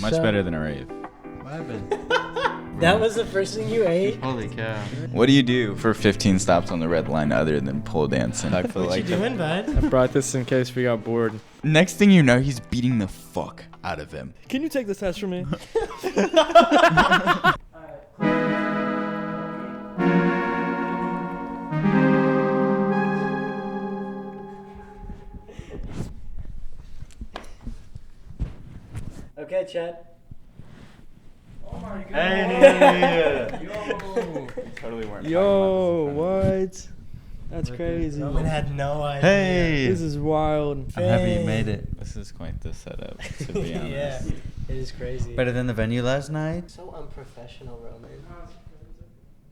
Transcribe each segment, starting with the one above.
Much better than a rave. What happened? That was the first thing you ate? Holy cow. What do you do for 15 stops on the red line other than pole dancing? I feel What you doing, bud? I brought this in case we got bored. Next thing you know, he's beating the fuck out of him. Can you take this test from me? Okay, Chad. Oh my god. Hey! Totally weren't. Yo, what? That's crazy. Roman had no idea. Hey! This is wild. I'm happy you made it. This is quite the setup, to be honest. Yeah, it is crazy. Better than the venue last night? So unprofessional, Roman.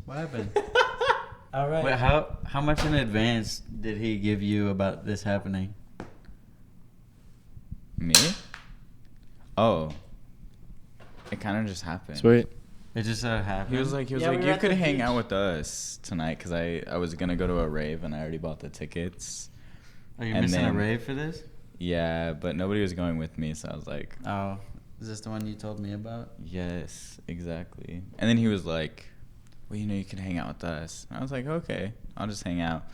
What happened? All right. Wait, how much in advance did he give you about this happening? Me? Oh. It kind of just happened. Sweet. It just happened. He was like, Yeah, we were you at could the hang beach. out with us tonight because I was gonna go to a rave and I already bought the tickets. Are you and missing a then- rave for this? Yeah, but nobody was going with me, so I was like, Oh, is this the one you told me about? yes, exactly. And then he was like, well, you can hang out with us. And I was like, okay, I'll just hang out.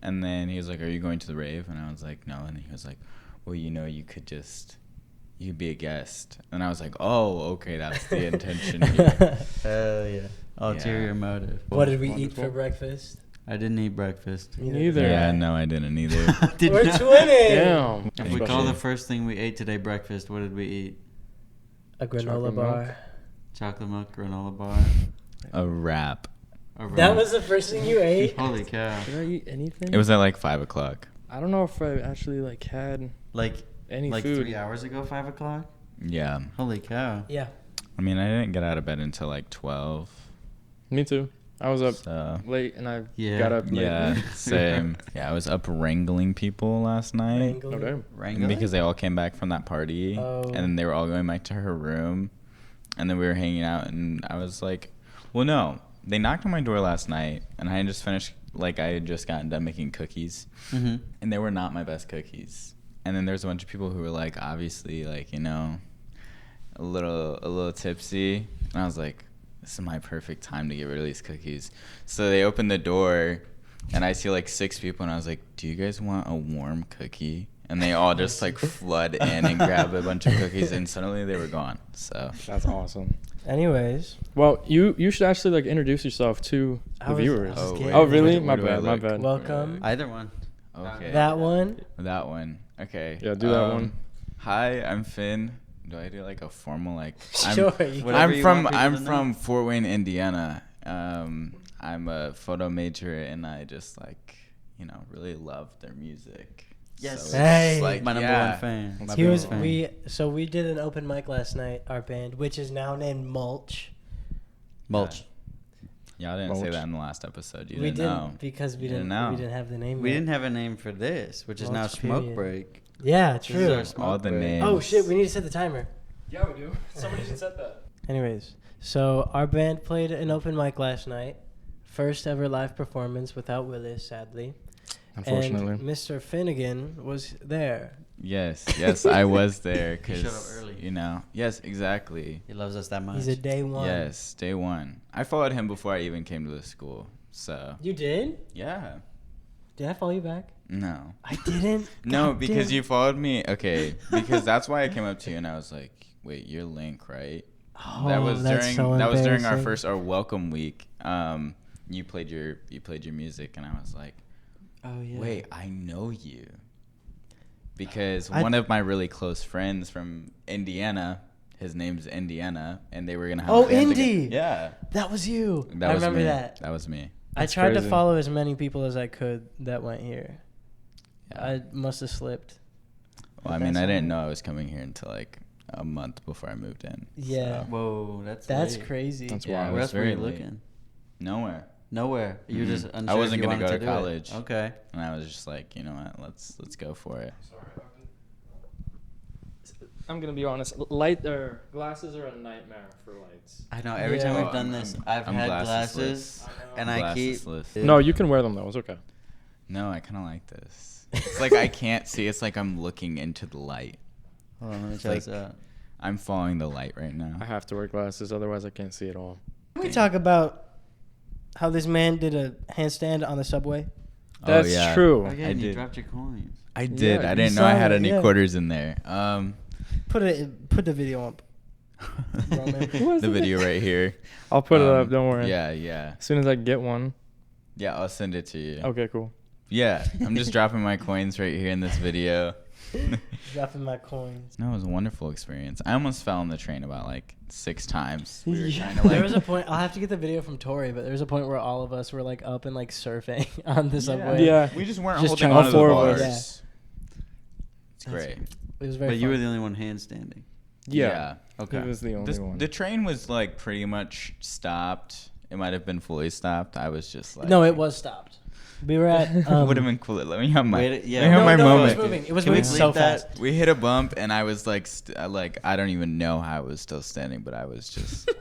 And then he was like, are you going to the rave? And I was like, no. And he was like, well, you could be a guest. And I was like, oh, okay, that's the intention here. Hell yeah. Ulterior Yeah. motive. What did we eat Wonderful. for breakfast? I didn't eat breakfast. Me neither. Yeah, no, I didn't either. Did We're not- twinning. Damn. If we call the first thing we ate today breakfast, what did we eat? A granola Chocolate bar. milk. Chocolate milk granola bar. A wrap. A That wrap. was the first thing you ate? Holy cow. Did I eat anything? It was at like 5 o'clock. I don't know if I actually had Like any like food. 3 hours ago, 5 o'clock? Yeah. Holy cow. Yeah. I mean, I didn't get out of bed until like 12. Me too. I was up So, late and I Yeah. got up late. yeah, same. Yeah, I was up wrangling people last night. Oh, damn. Wrangling? Because they all came back from that party. Oh. And then they were all going back to her room. And then we were hanging out. And I was like, well, no. They knocked on my door last night. And I had just finished, I had just gotten done making cookies. Mm-hmm. And they were not my best cookies. And then there's a bunch of people who were obviously a little tipsy. And I was like, this is my perfect time to get rid of these cookies. So they opened the door and I see 6 people and I was like, do you guys want a warm cookie? And they all just flood in and grab a bunch of cookies and suddenly they were gone. So That's awesome. Anyways. Well, you should actually introduce yourself to the viewers. I was kidding. Oh, really? Where My do I bad, my look? bad. Welcome. Either one. okay. That one. That one. Okay. Yeah, do that one. Hi, I'm Finn. Do I do a formal Sure. you Whatever I'm you from want people I'm to know. from Fort Wayne, Indiana. I'm a photo major and I just really love their music. Yes. So Hey. it's My number yeah. one fan. My He was biggest fan. we did an open mic last night, our band, which is now named Mulch. Mulch. Y'all didn't say Mulch. that in the last episode. You we didn't know. because we You didn't didn't know. we didn't have the name We yet. didn't have a name for this, which is now Mulch, Smoke period. Break. Yeah, This is true. our Smoke All the Break. names. Oh shit, we need to set the timer. Yeah, we do. Somebody should set that. Anyways, so our band played an open mic last night. First ever live performance without Willis, sadly. Unfortunately. And Mr. Finnegan was there. Yes, I was there He showed up because early. Yes, exactly. He loves us that much. He's a day one. Yes, day one. I followed him before I even came to the school. So You did? yeah, Did I follow you back? no. I didn't. No, God because damn. you followed me. Okay, because that's why I came up to you and I was like, "Wait, you're Link, right?" Oh, that was that's during so that was during our embarrassing. our welcome week. You played your music and I was like, Oh yeah. "Wait, I know you." Because I- one of my really close friends from Indiana, his name's Indiana, and they were gonna have Oh, a band together. Indy! Yeah, That was you. that I was remember me. that. That was me. I That's tried to crazy. follow as many people as I could that went here. Yeah. I must have slipped. Well, I But mean, that's I didn't all know I was coming here until a month before I moved in. Yeah. So, Whoa, that's That's late. crazy. That's Yeah, wild. I Where was else were you very late. looking? nowhere. Nowhere. You Mhm. just I unsure wasn't if you gonna wanted go to do it. college. Okay. And I was just like, you know what? Let's go for it. I'm gonna be honest. Light or glasses are a nightmare for lights. I know. Every Yeah. time Oh, we've done I'm- this, I'm- I've I'm had glassesless. glasses, and I keep. Glassesless. No, you can wear them though. It's okay. No, I kind of like this. It's like I can't see. It's like I'm looking into the light. Hold on, let me It's try like- this out. I'm following the light right now. I have to wear glasses, otherwise I can't see at all. Can we talk about how this man did a handstand on the subway? That's true. Oh, yeah, I and you did. dropped your coins. I did. Yeah, I you didn't know I saw had it, any yeah. quarters in there. Put the video up. Roman. The video right here. I'll put it up. Don't worry. Yeah. As soon as I get one. Yeah, I'll send it to you. Okay, cool. Yeah, I'm just dropping my coins right here in this video. Dropping my coins. No, it was a wonderful experience. I almost fell on the train about like 6 times. We were Yeah. trying to There like. was a point. I'll have to get the video from Tori, but there was a point where all of us were like up and like surfing on the subway. Yeah. We just weren't Just holding trying- on to the All 4 of bars. us. It's great. It was very. But you fun. were the only one handstanding. Yeah. Okay. He was the only one. The train was like pretty much stopped. It might have been fully stopped. I was just like. No, it was stopped. We were at. Would have been cooler. Let me have my. Wait, yeah. Let me have No, my no, moment. It was moving. It was Can we moving so leave that? fast. We hit a bump, and I was like, I don't even know how I was still standing, but I was just,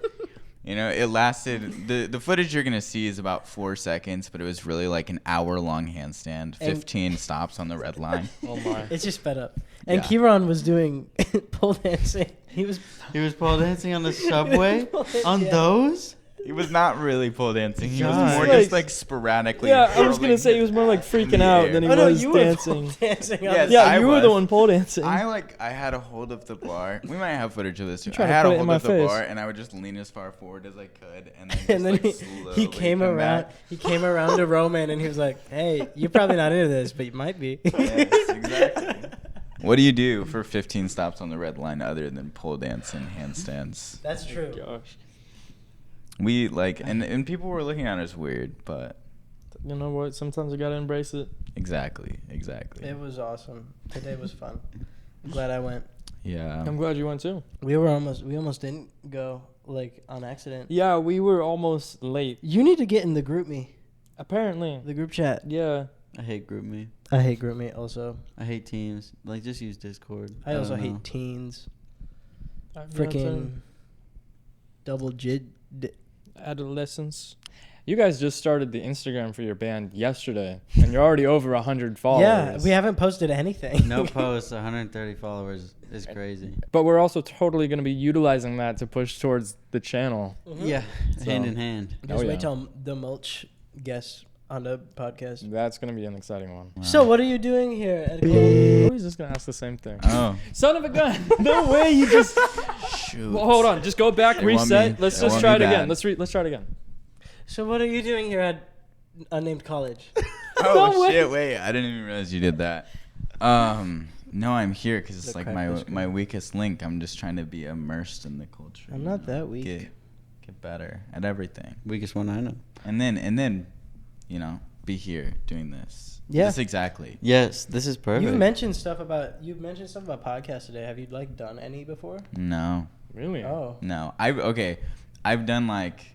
it lasted. The footage you're gonna see is about 4 seconds, but it was really like an hour-long handstand, 15 stops on the red line. Oh my. It's just sped up. And Yeah. Kieran was doing pole dancing. He was. He was pole dancing on the subway? On Yeah. those? He was not really pole dancing. He was God. more just like sporadically. Yeah, I was hurling gonna say he was more like in freaking the out air. than he Oh no, was you dancing. were pole dancing. On Yes, the Yeah, I you were the was. one pole dancing. I had a hold of the bar. We might have footage of this too. I trying to had put a it in hold my of the face. bar, and I would just lean as far forward as I could, and then just And then like he slowly came come around. back. He came around to Roman, and he was like, "Hey, you're probably not into this, but you might be." Yes, exactly. What do you do for 15 stops on the red line other than pole dance and handstands? That's true. Gosh. We like, and people were looking at us weird, but You know what? Sometimes you gotta embrace it. exactly. It was awesome. Today was fun. I'm glad I went. Yeah. I'm glad you went too. We almost didn't go like on accident. Yeah, we were almost late. You need to get in the group me, Apparently. the group chat. Yeah. I hate GroupMe. I hate group me also. I hate Teams. Like, just use Discord. I also don't know. hate teens. Yeah, Freaking double jid. adolescence. You guys just started the Instagram for your band yesterday, and you're already over 100 followers. Yeah, we haven't posted anything. No posts, 130 followers is crazy. But we're also totally going to be utilizing that to push towards the channel. Mhm. Yeah, So- hand in hand. Just Oh, wait yeah. till the mulch guests on the podcast. That's going to be an exciting one. Wow. So what are you doing here at Always just going to ask the same thing. Oh, Son of a gun. No way you just... shoot. Well, hold on. Just go back, They want reset. me- Let's they just want try me it again. bad. Let's try it again. So what are you doing here at unnamed college? Oh No way. shit! Wait, I didn't even realize you did that. No, I'm here because it's The like crackers my group. weakest link. I'm just trying to be immersed in the culture. I'm you not know, that weak. Get better at everything, Weakest one I know. and then, be here doing this. Yeah. This exactly. Yes, this is perfect. You've mentioned stuff about podcasts today. Have you like done any before? No, Really? Oh. no. I've done like.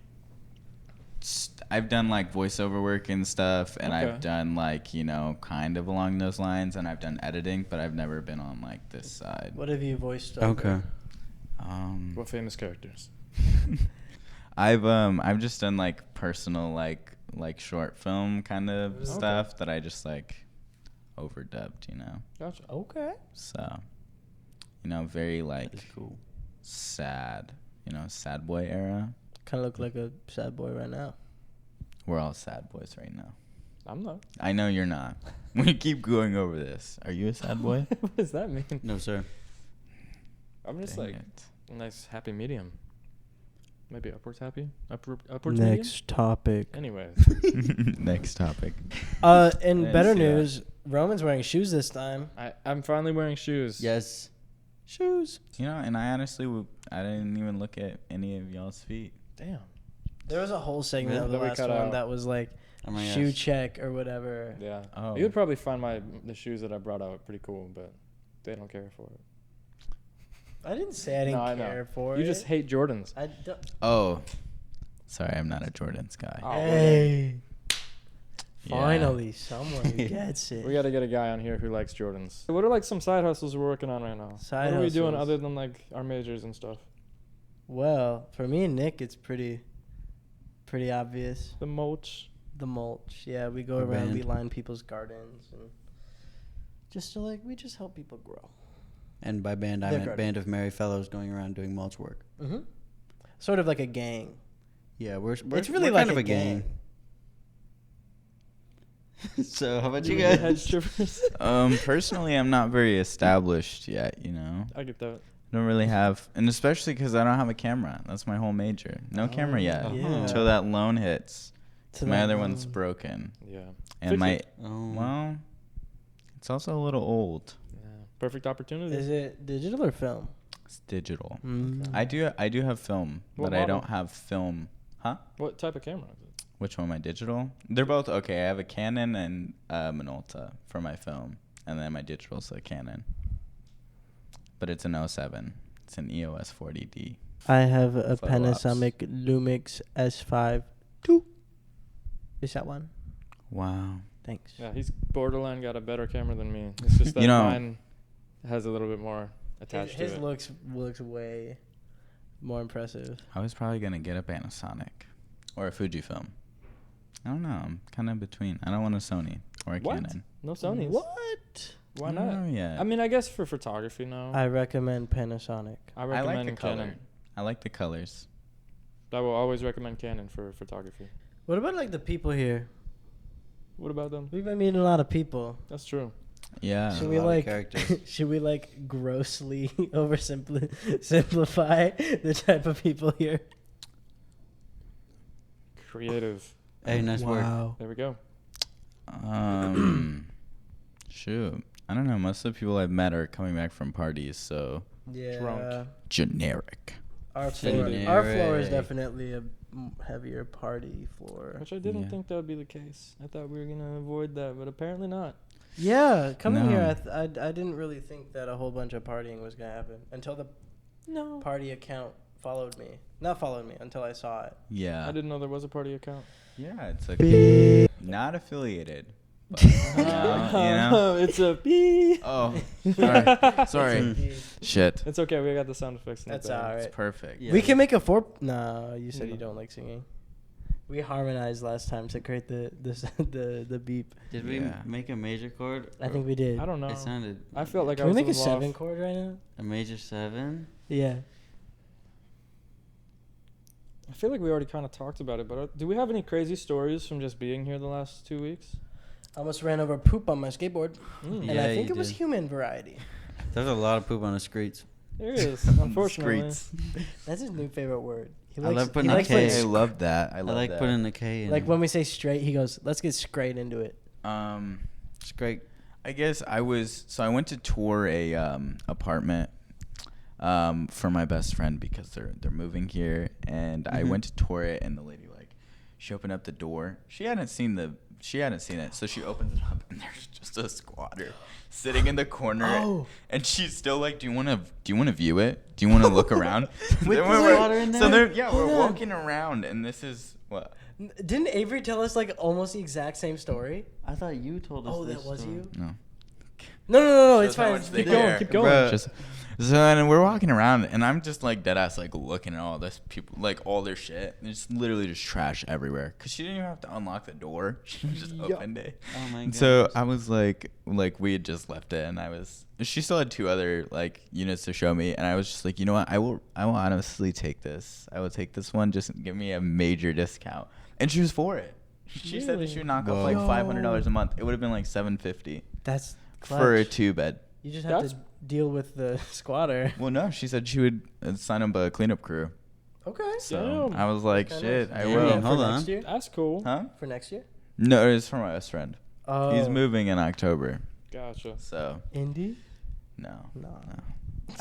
I've done like voiceover work and stuff, and Okay. I've done like kind of along those lines, and I've done editing, but I've never been on like this side. What have you voiced over? Okay. What famous characters? I've just done like personal like short film kind of Okay. stuff that I just like overdubbed, Gotcha. Okay. So, very like That's cool. sad, sad boy era. Kind of look like a sad boy right now. We're all sad boys right now. I'm not. I know you're not. We keep going over this. Are you a sad boy? What does that mean? No, sir. I'm just Dang like it. a nice happy medium. Maybe upwards happy? Upwards medium? Next topic. Anyways. Next topic. In didn't better see that. news, Roman's wearing shoes this time. I'm finally wearing shoes. Yes. Shoes. And I honestly, I didn't even look at any of y'all's feet. Damn. There was a whole segment Really? of the That we last cut one out. that was like Oh my shoe gosh. check or whatever. Yeah. Oh. You would probably find the shoes that I brought out pretty cool, but they don't care for it. I didn't say I didn't No, I know. care for You it. just hate Jordans. I don't. Oh, sorry, I'm not a Jordans guy. Oh, Hey. Yeah. Finally, someone who gets it. We got to get a guy on here who likes Jordans. What are like some side hustles we're working on right now? Side what are we doing hustles. other than like our majors and stuff? Well, for me and Nick, it's pretty obvious. The mulch. The mulch. Yeah, we go The around, we band. line people's gardens, and we just help people grow. And by band, I They're meant guarded. band of merry fellows going around doing mulch work. Mm-hmm. Sort of like a gang. Yeah, we're It's really we're like kind of a a gang. So how about you Hedge guys? trippers. Personally, I'm not very established yet. You know, I get that. I don't really have, and especially because I don't have a camera. That's my whole major. No camera yet yeah. until that loan hits. To My that other loan. one's broken, Yeah. and Fix my it. Oh. well, it's also a little old. Yeah. Perfect opportunity. Is it digital or film? It's digital. Mm. I do have film, What but I model? don't have film. Huh? What type of camera is it? Which one? My digital? They're both okay. I have a Canon and Minolta for my film, and then my digital's a Canon. But it's an 07. It's an EOS 40D. I have a Photo ops. Panasonic Lumix S5 II. Is that one? Wow. Thanks. Yeah, he's borderline got a better camera than me. It's just that You know- mine has a little bit more attached His to it. looks way more impressive. I was probably gonna get a Panasonic or a Fujifilm. I don't know. I'm kind of between. I don't want a Sony or a What? Canon. No Sony's. What? Why I don't not? know yet. I mean, I guess for photography, no. I recommend Panasonic. I I recommend like the color. Canon. I like the colors. I will always recommend Canon for photography. What about like the people here? What about them? We've been meeting a lot of people. That's true. Yeah. Should a we lot of like characters. should we like grossly simplify the type of people here? Creative. Hey, nice work. There we go. Shoot. I don't know. Most of the people I've met are coming back from parties, so Yeah. Drunk. generic. Our floor is Generic. definitely a heavier party floor. Which I didn't Yeah. think that would be the case. I thought we were gonna avoid that, but apparently not. Yeah, coming No. here, I didn't really think that a whole bunch of partying was gonna happen until the No. party account followed me. Not followed me until I saw it. Yeah. I didn't know there was a party account. Yeah, it's like not affiliated. But, you know? It's a beep. Oh, sorry. Sorry. Shit. It's okay. We got the sound effects. In That's the all It's right. perfect. Yeah. We can make a four. No, you said you No. don't like singing. We harmonized last time to create the beep. Did we Yeah. make a major chord? I think we did. I don't know. It sounded. I felt like Can I we was make a little off. 7 chord right now? a major 7. Yeah. I feel like we already kind of talked about it, but do we have any crazy stories from just being here the last 2 weeks? I almost ran over poop on my skateboard, Mm. and Yeah, I think you it was did. human variety. There's a lot of poop on the streets. There is, unfortunately. Streets. That's his new favorite word. He I love putting he a likes K. I love that. I I love like that. putting the K in. like when we say straight, he goes, "Let's get straight into it." It's great. I guess I went to tour a apartment for my best friend because they're moving here, and I Mhm. went to tour it, and the lady she opened up the door. She hadn't seen it, so she opens it up, and there's just a squatter sitting in the corner, Oh. and she's still like, "Do you want to view it? Do you want to look around?" With Then the we're- squatter in So there? we're Hold on. walking around, and this is what. Didn't Avery tell us like almost the exact same story? I thought you told us. Oh, this that was story. you. No. No, Shows it's how fine. much they Keep care. going. Keep going. Bruh. Just so and we're walking around, and I'm just like dead ass like looking at all this people, like all their shit. There's literally just trash everywhere. Cause she didn't even have to unlock the door. She just Yeah. opened it. Oh my And god. so I was like we had just left it, and she still had 2 other like units to show me, and I was just like, you know what, I will honestly take this. I will take this one. Just give me a major discount. And she was for it. She said that she would knock off like Whoa. $500 a month. It would have been like $750 That's for a clutch. 2-bed. You just have That's- to deal with the squatter. Well, no, she said she would sign up a cleanup crew. Okay. So Damn. I was like, Kinda shit, nice. I Damn, will. hold for on. Next year? That's cool. Huh? For next year? No, it's for my best friend. Oh. He's moving in October. Gotcha. So, Indy? no. No.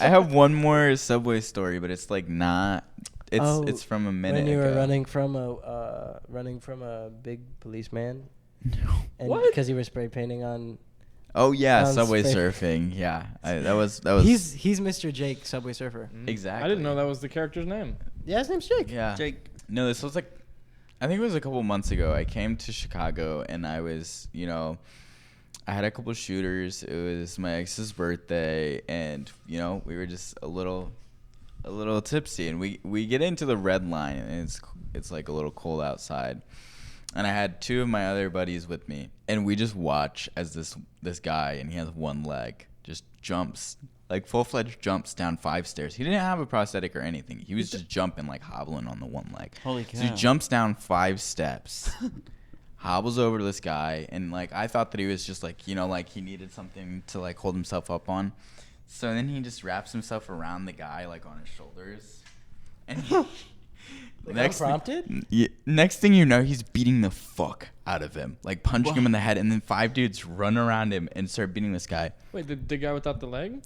I have one more Subway story, but it's like not. It's from a minute When you were ago. running from a big policeman, No. and What? because you were spray painting on. Oh yeah, On Subway spray- surfing. Yeah, that was. He's Mr. Jake, Subway Surfer. Mm. Exactly. I didn't know that was the character's name. Yeah, his name's Jake. Yeah. Jake. No, this was like, I think it was a couple months ago. I came to Chicago, and I was, I had a couple shooters. It was my ex's birthday, and we were just a little tipsy, and we get into the red line, and it's like a little cold outside, and I had 2 of my other buddies with me, and we just watch as this guy, and he has one leg, just jumps like full-fledged jumps down 5 stairs. He didn't have a prosthetic or anything. He was just jumping, like hobbling on the one leg. Holy So he cow. jumps down 5 steps, hobbles over to this guy, and like I thought that he was just like, you know, like he needed something to like hold himself up on. So then he just wraps himself around the guy like on his shoulders, and he, Unprompted? next thing you know, he's beating the fuck out of him, like punching him in the head, and then 5 dudes run around him and start beating this guy. Wait, the guy without the leg?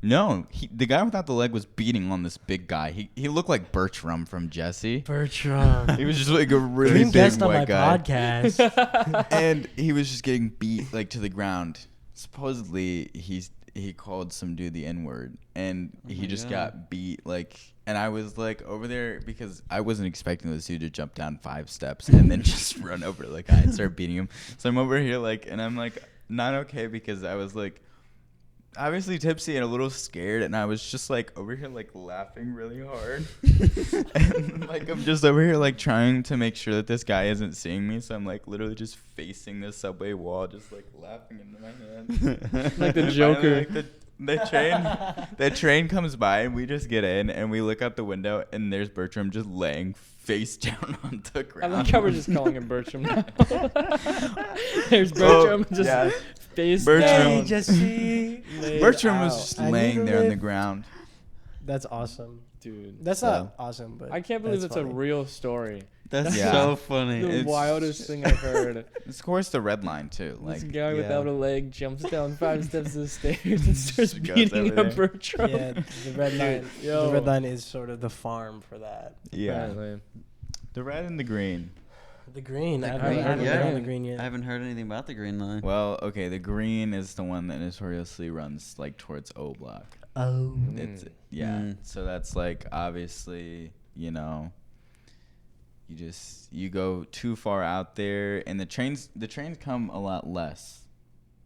No, the guy without the leg was beating on this big guy. He looked like Bertram from Jesse. Bertram. He was just like a really Dream big guest on my white guy. podcast. And he was just getting beat like to the ground. Supposedly he called some dude the N-word, and Oh he my just God. got beat like. And I was like over there because I wasn't expecting this dude to jump down 5 steps and then just run over to the guy and start beating him. So I'm over here like, and I'm like not okay because I was like obviously tipsy and a little scared, and I was just like over here like laughing really hard. And like I'm just over here like trying to make sure that this guy isn't seeing me, so I'm like literally just facing the subway wall, just like laughing into my hand. Like the And Joker. finally, like, the train comes by, and we just get in and we look out the window, and there's Bertram just laying face down on the I ground. like how we're just calling him Bertram now. There's Bertram just yeah. face Bertram. down. Hey, Jesse. laid Bertram was out. just I need laying to there on the live. ground. That's awesome. Dude. That's So- not awesome, but I can't believe that's a funny. real story. That's Yeah. so funny. The It's- wildest thing I've heard. It's of course the red line too. Like This guy yeah. without a leg jumps down 5 steps of the stairs and starts Just goes beating over up there. Bertram. Yeah, the red line. Yo. The red line is sort of the farm for that. yeah, Apparently. the red and the green. The green. The I green, haven't yeah. been on the green yet. I haven't heard anything about the green line. Well, okay, the green is the one that notoriously runs like towards O Block. Oh. It's Mm. yeah. Mm. So that's like obviously, you know, you go too far out there, and the trains come a lot less.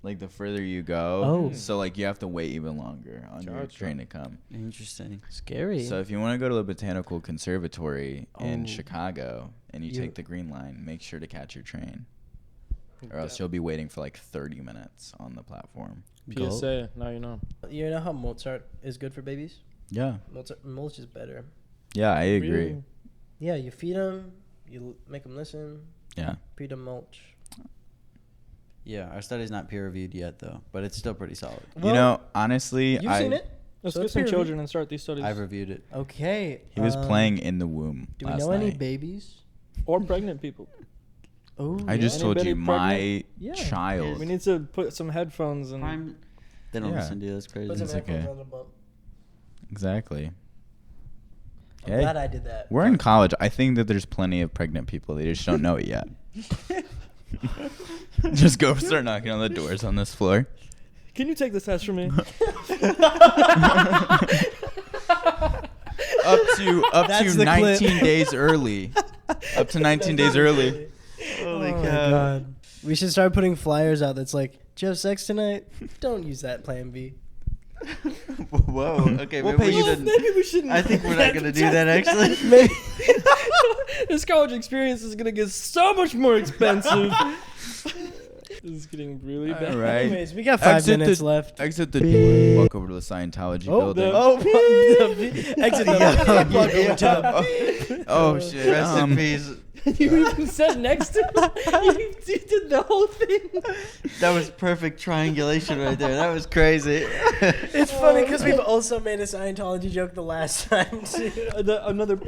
Like the further you go, Oh. so like you have to wait even longer on your Gotcha. train to come. Interesting. Scary. So if you want to go to the Botanical Conservatory in Oh. Chicago and you You- take the green line, make sure to catch your train, or else you'll be waiting for like 30 minutes on the platform. PSA, now you know. You know how Mozart is good for babies? Yeah, Mozart mulch is better. yeah, I agree. Really? Yeah, you feed them, make them listen, Yeah, feed them mulch. Yeah, our study's not peer reviewed yet though, but it's still pretty solid. you know, honestly, You've seen it? Let's So get it's some peer children and start these studies. I've reviewed it. Okay. he was playing in the womb Do we last know any night. babies? Or pregnant people. Oh, I just told you Anybody my pregnant? Yeah. child. We need to put some headphones and Prime. They don't Yeah. listen to you. That's crazy. Put some It's headphones okay. on the bump. Exactly. I'm Hey, glad I did that. we're in college. I think that there's plenty of pregnant people. They just don't know it yet. Just go start knocking on the doors on this floor. Can you take this test for me? Up That's to the 19 clip. days early. Up to 19 days early. Holy Oh my cow. God. We should start putting flyers out that's like, do you have sex tonight? Don't use that plan B. Whoa. Okay, We'll maybe pay we you- shouldn't. Maybe we shouldn't. I think we're not gonna do that actually. Maybe. This college experience is gonna get so much more expensive. This is getting really bad. All right. Anyways, we got 5 Exit minutes the- left. Exit the door. Walk over to the Scientology Oh, building. exit the walk over to the Oh, shit. Rest in peace. You even said next to you did the whole thing. That was perfect triangulation right there. That was crazy. It's funny because we've also made a Scientology joke the last time too. Another beep.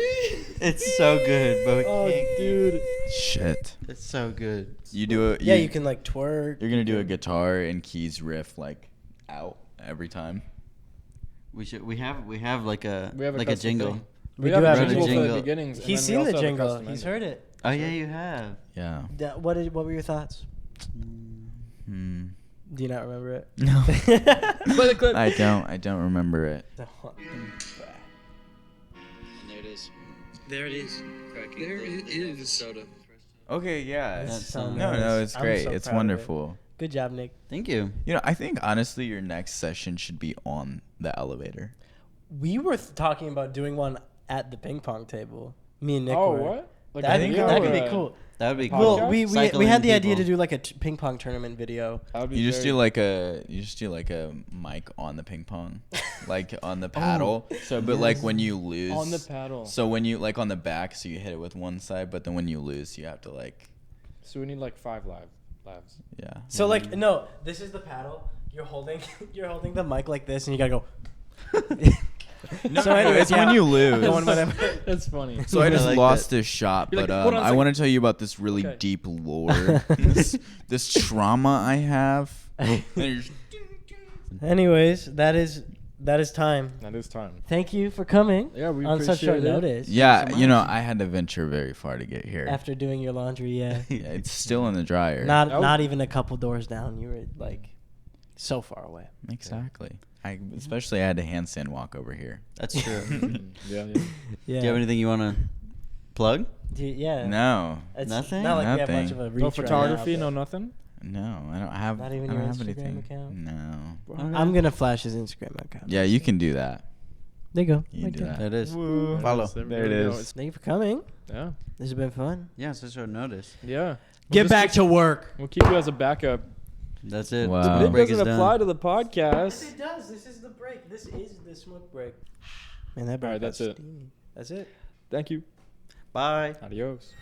It's so good, but we Oh, can't. dude. Shit. It's so good. You do it. Yeah, you can like twerk. You're going to do a guitar and keys riff like out every time. We should. We have like a We have a like a custom jingle. thing. We We do have have a a jingle for the jingle. beginnings. and He's then we seen the also have a jingle. custom He's ending. heard it. Oh yeah, you have. Yeah. What were your thoughts? Hmm. Do you not remember it? No. Play the clip. I don't remember it. There it is. There it is. There it is. Soda. Okay, yeah. That's so nice. No, it's I'm great. so It's proud of it. wonderful. Good job, Nick. Thank you. You know, I think honestly your next session should be on the elevator. We were talking about doing one at the ping pong table. Me and Nick Oh, were. what? Like That, a video that or could be a- cool. That would be Podcast? cool. Well, we Cycling had the idea people. to do like a ping pong tournament video. That would be You just very- do like a mic on the ping pong, like on the paddle. So, but like when you lose on the paddle. So when you like on the back, so you hit it with one side, but then when you lose, you have to like, So we need like 5 lives. yeah. So like no, this is the paddle. You're holding the mic like this, and you gotta go. No, So anyways, it's when yeah. you lose. Going whatever. That's funny. So I just like lost that. this shot, You're but like, hold on a I second. want to tell you about this really Okay. deep lore, this trauma I have. And you're just- Anyways, that is time. That is time. Thank you for coming Yeah, we on such short appreciate it. notice. yeah, you know, I had to venture very far to get here. After doing your laundry, yeah. Yeah, it's still in the dryer. Oh. Not even a couple doors down. You were like so far away. Exactly. Especially I had to handstand walk over here. That's true. Do Yeah. Yeah. you have anything you want to plug? Yeah. No, It's Nothing? Not like we have Nothing. much of a reach No right photography, now, no but nothing. no, I don't have. Not even I don't your have Instagram anything. account? No. I'm gonna flash his Instagram account. Yeah, you can do that. There you go. You Right can do there. that. There it is. Woo. Follow. There it is. Thank you for coming. Yeah. This has been fun. Yeah, such short notice. Yeah. Get back to work. We'll keep you as a backup. That's it. Wow. The It It break is doesn't apply done. to the podcast. it does. This is the break. This is the smoke break. Man, that All right, break that's got it. steamy. That's it. Thank you. Bye. Adios.